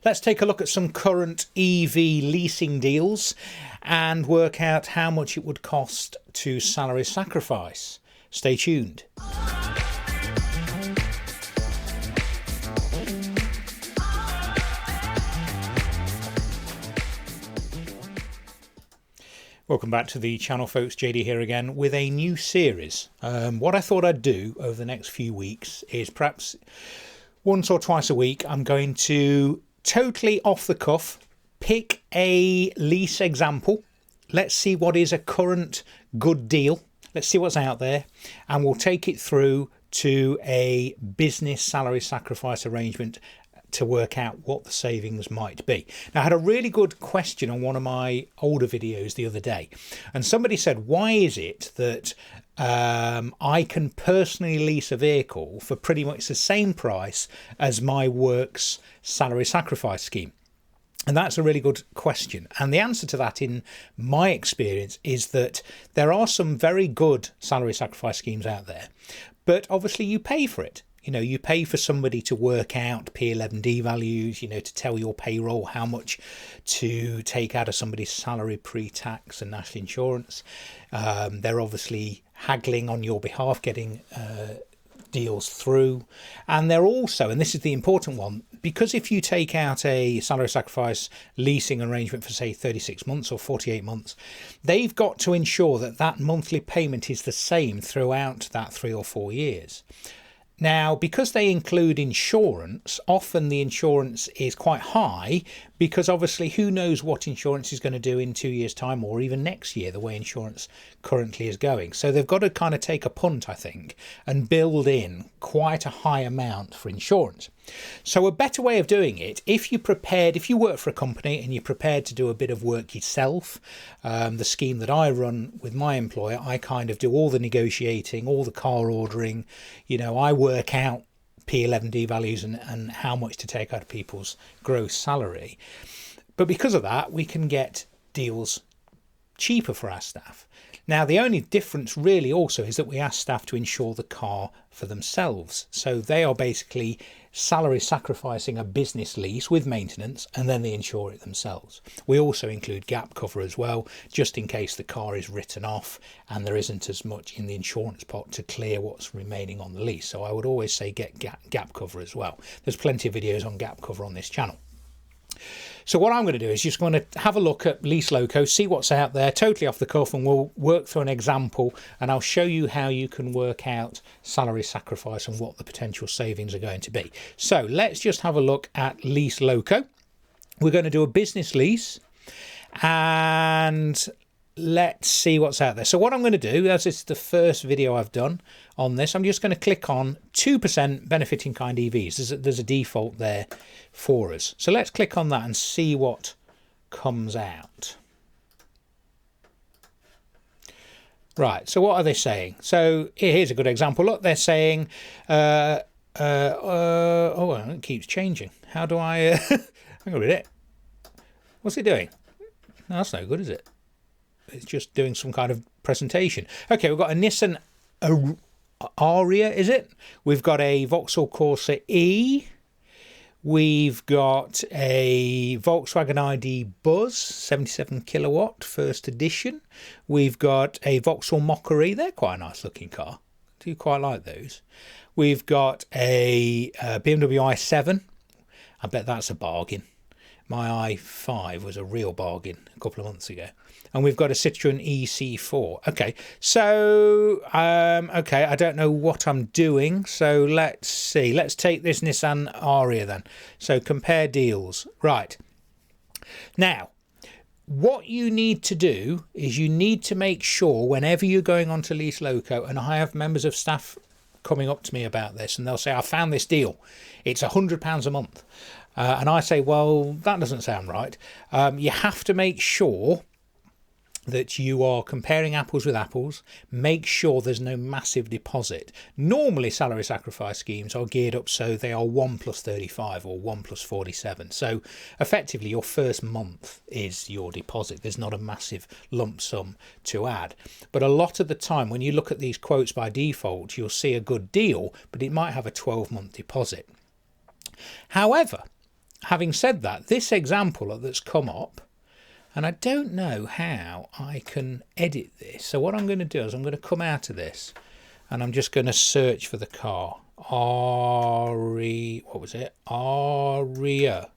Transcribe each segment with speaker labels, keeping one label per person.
Speaker 1: let's take a look at some current EV leasing deals and work out how much it would cost to salary sacrifice. Stay tuned. Welcome back to the channel, folks. JD here again with a new series. What I thought I'd do over the next few weeks is perhaps once or twice a week I'm going to totally off the cuff pick a lease example. Let's see what is a current good deal. Let's see what's out there, and we'll take it through to a business salary sacrifice arrangement to work out what the savings might be. Now, I had a really good question on one of my older videos the other day, and somebody said, why is it that I can personally lease a vehicle for pretty much the same price as my work's salary sacrifice scheme? And that's a really good question. And the answer to that, in my experience, is that there are some very good salary sacrifice schemes out there, but obviously you pay for it. You know, you pay for somebody to work out P11D values, you know, to tell your payroll how much to take out of somebody's salary pre-tax and national insurance. They're obviously haggling on your behalf, getting deals through. And they're also, and this is the important one, because if you take out a salary sacrifice leasing arrangement for, say, 36 months or 48 months, they've got to ensure that that monthly payment is the same throughout that 3 or 4 years. Now, because they include insurance, often the insurance is quite high, because obviously who knows what insurance is going to do in 2 years' time or even next year, the way insurance currently is going. So they've got to kind of take a punt, I think, and build in quite a high amount for insurance. So a better way of doing it, if you work for a company and you're prepared to do a bit of work yourself, the scheme that I run with my employer, I kind of do all the negotiating, all the car ordering, you know, I work out P11D values and how much to take out of people's gross salary. But because of that, we can get deals cheaper for our staff. Now, the only difference really also is that we ask staff to insure the car for themselves. So they are basically salary sacrificing a business lease with maintenance, and then they insure it themselves. We also include gap cover as well, just in case the car is written off and there isn't as much in the insurance pot to clear what's remaining on the lease. So I would always say get gap cover as well. There's plenty of videos on gap cover on this channel. So what I'm going to do is just going to have a look at Lease Loco, see what's out there, totally off the cuff, and we'll work through an example, and I'll show you how you can work out salary sacrifice and what the potential savings are going to be. So let's just have a look at Lease Loco. We're going to do a business lease, and let's see what's out there. So what I'm going to do, as it's the first video I've done on this, I'm just going to click on 2% benefit in kind EVs. There's a default there for us. So let's click on that and see what comes out. Right, so what are they saying? So here's a good example. Look, they're saying, oh, it keeps changing. How do I, hang on a minute. What's it doing? No, that's no good, is it? It's just doing some kind of presentation. Okay, we've got a Nissan Ariya, is it? We've got a Vauxhall Corsa E. We've got a Volkswagen ID Buzz, 77 kilowatt, first edition. We've got a Vauxhall Mockery. They're quite a nice looking car. I do quite like those. We've got a BMW i7. I bet that's a bargain. My i5 was a real bargain a couple of months ago. And we've got a Citroen EC4. Okay, so, okay, I don't know what I'm doing. So let's see. Let's take this Nissan Ariya then. So compare deals. Right. Now, what you need to do is you need to make sure whenever you're going on to Lease Loco, and I have members of staff coming up to me about this, and they'll say, I found this deal. It's £100 a month. And I say, well, that doesn't sound right. You have to make sure that you are comparing apples with apples. Make sure there's no massive deposit. Normally salary sacrifice schemes are geared up so they are 1 plus 35 or 1 plus 47. So effectively your first month is your deposit. There's not a massive lump sum to add. But a lot of the time when you look at these quotes by default, you'll see a good deal, but it might have a 12-month deposit. However, having said that, this example that's come up, and I don't know how I can edit this. So what I'm going to do is I'm going to come out of this and I'm just going to search for the car. What was it? Ariya.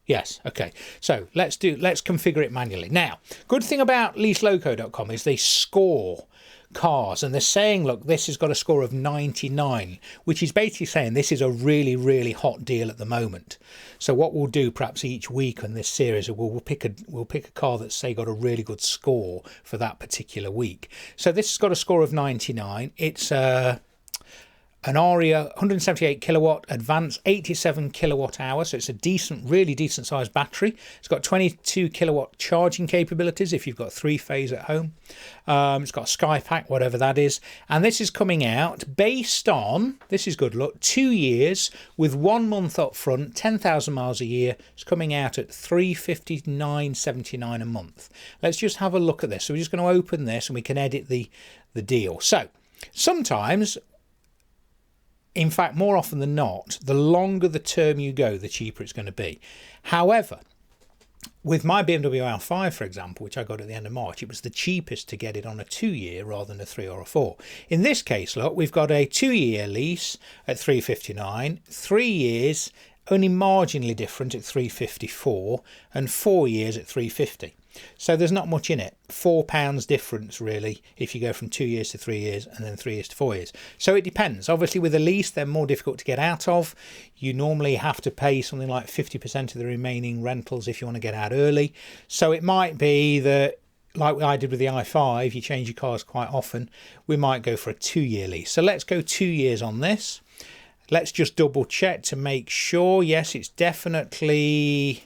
Speaker 1: Yes, okay. So let's configure it manually. Now, good thing about leaseloco.com is they score cars, and they're saying, look, this has got a score of 99, which is basically saying this is a really, really hot deal at the moment. So what we'll do perhaps each week in this series, we'll pick a car that's, say, got a really good score for that particular week. So this has got a score of 99. It's an Ariya 178 kilowatt advanced 87 kilowatt hour, so it's a decent, really decent sized battery. It's got 22 kilowatt charging capabilities if you've got 3-phase at home. It's got a Sky Pack, whatever that is, and this is coming out based on, this is good luck, 2 years with 1 month up front, 10,000 miles a year. It's coming out at $359.79 a month. Let's just have a look at this. So we're just going to open this and we can edit the deal. So sometimes, in fact, more often than not, the longer the term you go, the cheaper it's going to be. However, with my BMW i5, for example, which I got at the end of March, it was the cheapest to get it on a 2-year rather than a 3 or a 4. In this case, look, we've got a 2-year lease at $359, 3 years only marginally different at $354, and 4 years at $350. So there's not much in it. £4 difference really if you go from 2 years to 3 years and then 3 years to 4 years. So it depends. Obviously with a lease they're more difficult to get out of. You normally have to pay something like 50% of the remaining rentals if you want to get out early. So it might be that, like I did with the i5, you change your cars quite often. We might go for a 2-year lease. So let's go 2 years on this. Let's just double check to make sure. Yes, it's definitely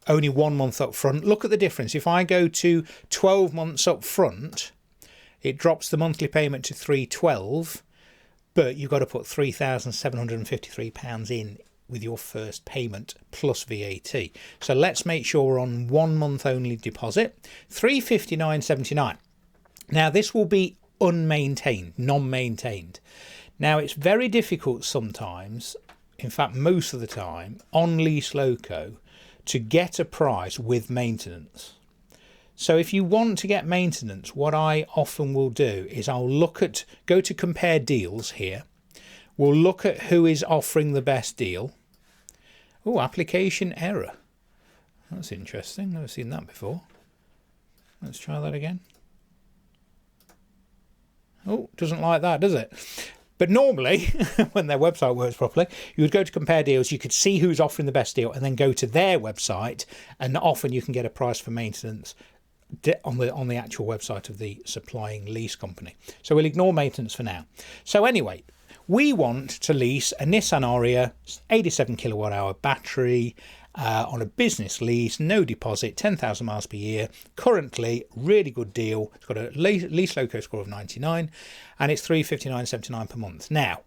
Speaker 1: only 1 month up front. Look at the difference. If I go to 12 months up front, it drops the monthly payment to $312, but you've got to put £3,753 in with your first payment plus VAT. So let's make sure we're on 1 month only deposit, $359.79. Now this will be unmaintained, non-maintained. Now it's very difficult sometimes, in fact most of the time, on Lease Loco to get a price with maintenance. So if you want to get maintenance, what I often will do is I'll go to compare deals here. We'll look at who is offering the best deal. Oh, application error. That's interesting. Never seen that before. Let's try that again. Oh, doesn't like that, does it? But normally, when their website works properly, you would go to compare deals, you could see who's offering the best deal, and then go to their website, and often you can get a price for maintenance on the actual website of the supplying lease company. So we'll ignore maintenance for now. So anyway, we want to lease a Nissan Ariya 87 kilowatt hour battery on a business lease, no deposit, 10,000 miles per year. Currently, really good deal. It's got a Lease Loco score of 99 and it's $359.79 per month. Now,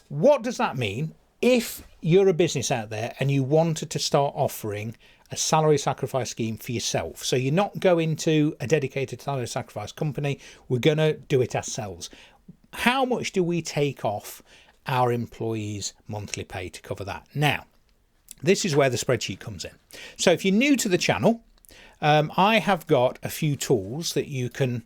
Speaker 1: what does that mean? If you're a business out there and you wanted to start offering a salary sacrifice scheme for yourself, so you're not going to a dedicated salary sacrifice company, we're going to do it ourselves. How much do we take off our employees' monthly pay to cover that? Now, this is where the spreadsheet comes in. So if you're new to the channel, I have got a few tools that you can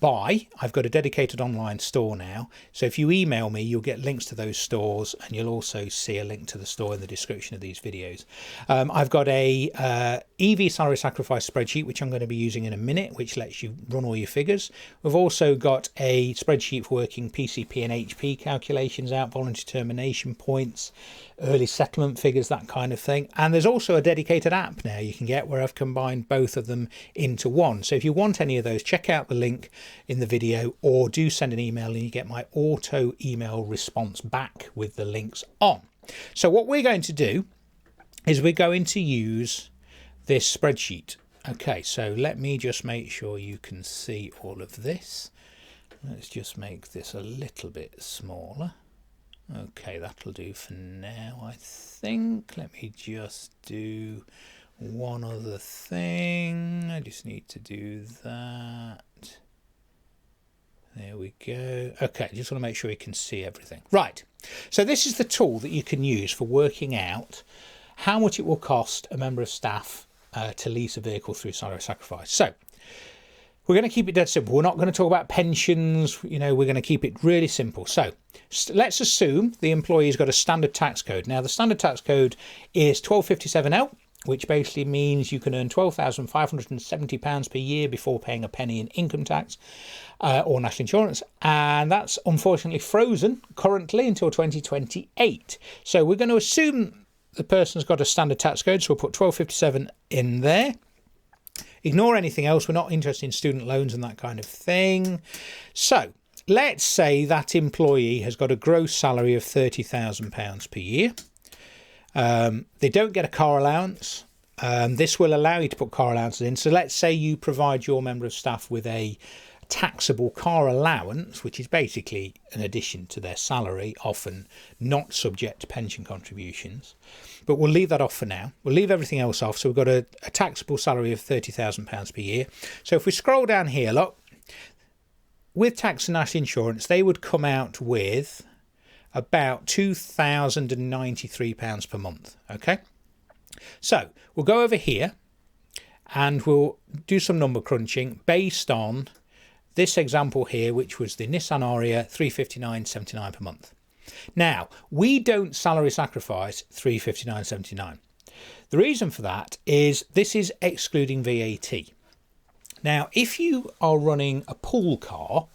Speaker 1: buy. I've got a dedicated online store now. So if you email me, you'll get links to those stores, and you'll also see a link to the store in the description of these videos. I've got a EV salary sacrifice spreadsheet, which I'm going to be using in a minute, which lets you run all your figures. We've also got a spreadsheet for working PCP and HP calculations out, voluntary termination points, early settlement figures, that kind of thing. And there's also a dedicated app now you can get where I've combined both of them into one. So if you want any of those, check out the link in the video, or do send an email and you get my auto email response back with the links on. So what we're going to do is we're going to use this spreadsheet. Okay, so let me just make sure you can see all of this. Let's just make this a little bit smaller. Okay, that'll do for now, I think. Let me just do one other thing. I just need to do that. There we go. Okay, just want to make sure you can see everything. Right, so this is the tool that you can use for working out how much it will cost a member of staff to lease a vehicle through salary sacrifice. So we're going to keep it dead simple. We're not going to talk about pensions. You know, we're going to keep it really simple. So let's assume the employee's got a standard tax code. Now, the standard tax code is 1257L, which basically means you can earn £12,570 per year before paying a penny in income tax or national insurance. And that's unfortunately frozen currently until 2028. So we're going to assume the person's got a standard tax code. So we'll put 1257 in there. Ignore anything else. We're not interested in student loans and that kind of thing. So let's say that employee has got a gross salary of £30,000 per year. They don't get a car allowance. This will allow you to put car allowances in. So let's say you provide your member of staff with a taxable car allowance, which is basically an addition to their salary, often not subject to pension contributions. But we'll leave that off for now. We'll leave everything else off. So we've got a taxable salary of £30,000 per year. So if we scroll down here, look, with tax and national insurance, they would come out with about £2,093 per month. Okay, so we'll go over here and we'll do some number crunching based on this example here, which was the Nissan Ariya, £359.79 per month. Now, we don't salary sacrifice £359.79. The reason for that is this is excluding VAT. Now, if you are running a pool car,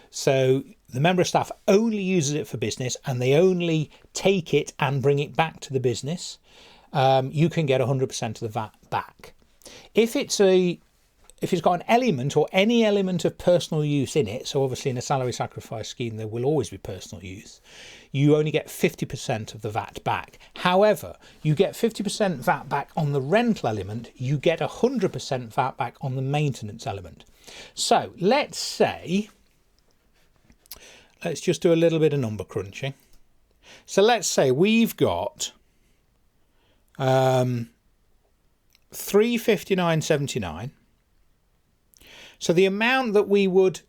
Speaker 1: so the member of staff only uses it for business and they only take it and bring it back to the business, you can get 100% of the VAT back. If it's got an element or any element of personal use in it, so obviously in a salary sacrifice scheme there will always be personal use, you only get 50% of the VAT back. However, you get 50% VAT back on the rental element, you get 100% VAT back on the maintenance element. So let's just do a little bit of number crunching. So let's say we've got £359.79. So the amount that we would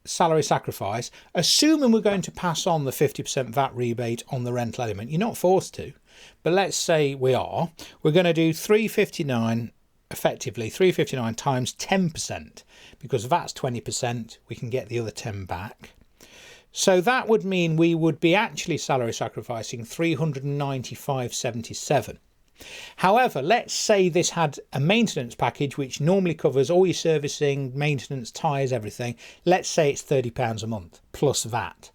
Speaker 1: salary sacrifice, assuming we're going to pass on the 50% VAT rebate on the rental element, you're not forced to, but let's say we are, we're going to do 359, effectively 359 times 10%, because VAT's 20%, we can get the other 10 back. So that would mean we would be actually salary sacrificing £395.77. However, let's say this had a maintenance package which normally covers all your servicing, maintenance, tyres, everything. Let's say it's £30 a month plus VAT.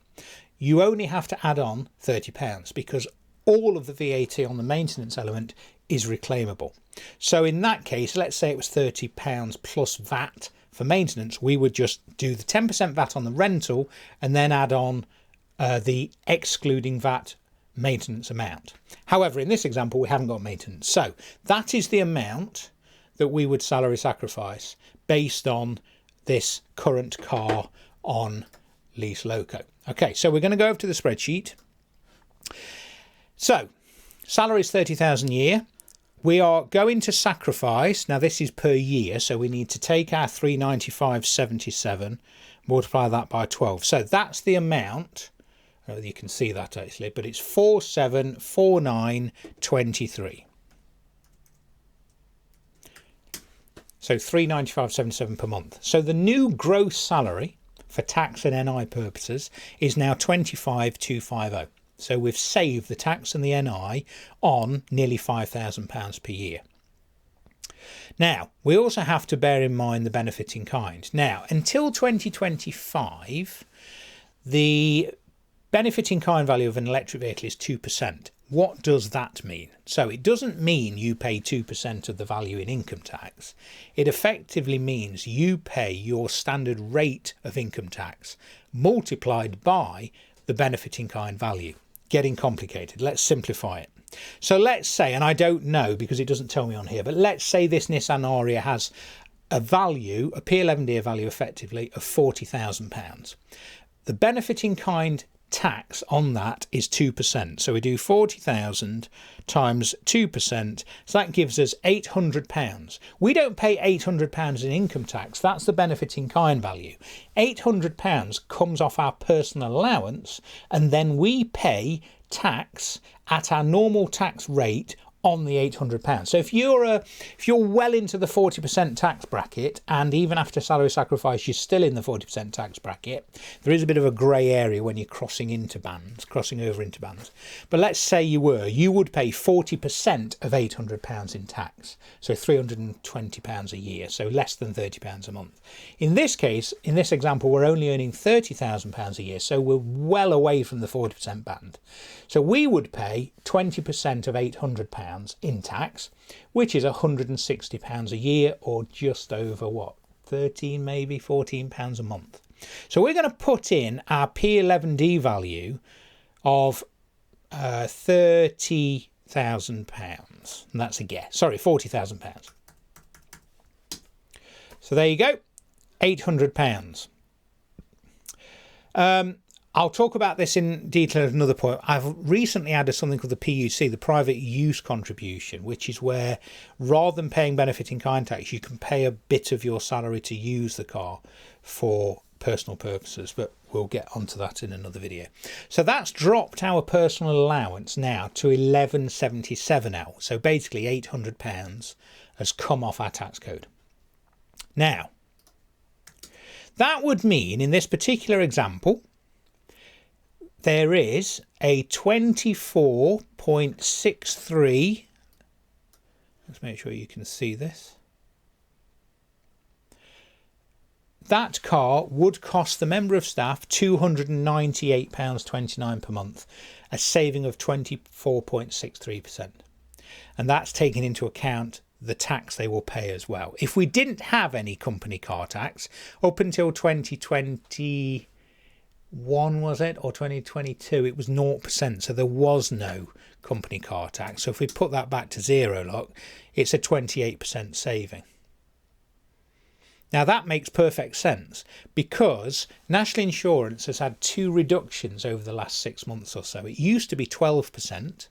Speaker 1: You only have to add on £30 because all of the VAT on the maintenance element is reclaimable. So in that case, let's say it was £30 plus VAT for maintenance. We would just do the 10% VAT on the rental and then add on the excluding VAT maintenance amount. However, in this example, we haven't got maintenance. So that is the amount that we would salary sacrifice based on this current car on Lease Loco. Okay, so we're going to go over to the spreadsheet. So salary is 30,000 a year. We are going to sacrifice, now this is per year, so we need to take our 395.77, multiply that by 12. So that's the amount. You can see that actually, but it's 4749.23. So 395.77 per month. So the new gross salary for tax and NI purposes is now 25,250. So we've saved the tax and the NI on nearly £5,000 per year. Now, we also have to bear in mind the benefit in kind. Now, until 2025, the benefit in kind value of an electric vehicle is 2%. What does that mean? So it doesn't mean you pay 2% of the value in income tax. It effectively means you pay your standard rate of income tax multiplied by the benefit in kind value. Getting complicated. Let's simplify it. So let's say, and I don't know because it doesn't tell me on here, but let's say this Nissan Ariya has a value, a P11D value effectively of £40,000. The benefit in kind tax on that is 2%. So we do 40,000 times 2%. So that gives us £800. We don't pay £800 in income tax. That's the benefit in kind value. £800 comes off our personal allowance, and then we pay tax at our normal tax rate on the £800. So if you're well into the 40% tax bracket, and even after salary sacrifice you're still in the 40% tax bracket, there is a bit of a grey area when you're crossing over into bands. But let's say you would pay 40% of £800 in tax, so £320 a year, so less than £30 a month. In this case, in this example, we're only earning £30,000 a year, so we're well away from the 40% band. So we would pay 20% of £800 in tax, which is £160 a year, or just over what, 13, maybe £14 a month. So we're going to put in our P11D value of £30,000, and that's a guess. Sorry, £40,000. So there you go, £800. I'll talk about this in detail at another point. I've recently added something called the PUC, the private use contribution, which is where rather than paying benefit in kind tax, you can pay a bit of your salary to use the car for personal purposes, but we'll get onto that in another video. So that's dropped our personal allowance now to £1177. So basically £800 has come off our tax code. Now, that would mean in this particular example, there is a 24.63, let's make sure you can see this. That car would cost the member of staff £298.29 per month, a saving of 24.63%. And that's taking into account the tax they will pay as well. If we didn't have any company car tax up until 2021, was it, or 2022, it was 0%, so there was no company car tax. So if we put that back to zero, look, it's a 28% saving. Now that makes perfect sense, because national insurance has had two reductions over the last 6 months or so. It used to be 12%,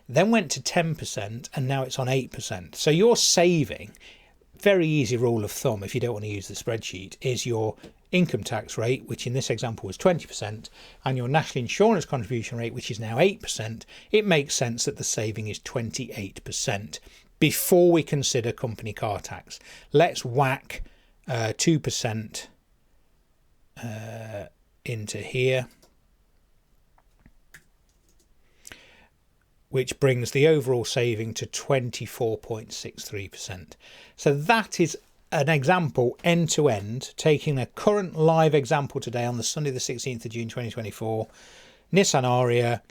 Speaker 1: then went to 10%, and now it's on 8%. So your saving, very easy rule of thumb if you don't want to use the spreadsheet, is your income tax rate, which in this example was 20%, and your national insurance contribution rate, which is now 8%. It makes sense that the saving is 28% before we consider company car tax. Let's whack 2% into here, which brings the overall saving to 24.63%. So that is an example end to end, taking a current live example today on the Sunday the 16th of June 2024, Nissan Ariya,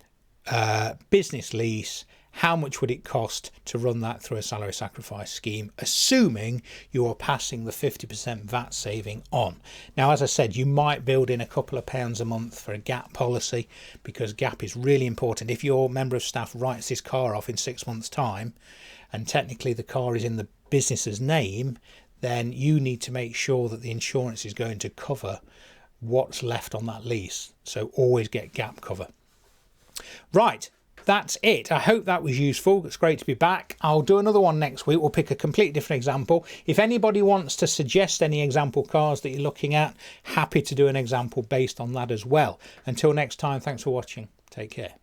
Speaker 1: business lease. How much would it cost to run that through a salary sacrifice scheme, assuming you are passing the 50% VAT saving on? Now, as I said, you might build in a couple of pounds a month for a gap policy, because gap is really important. If your member of staff writes this car off in 6 months' time, and technically the car is in the business's name, then you need to make sure that the insurance is going to cover what's left on that lease. So always get gap cover. Right. That's it. I hope that was useful. It's great to be back. I'll do another one next week. We'll pick a completely different example. If anybody wants to suggest any example cars that you're looking at, happy to do an example based on that as well. Until next time, thanks for watching. Take care.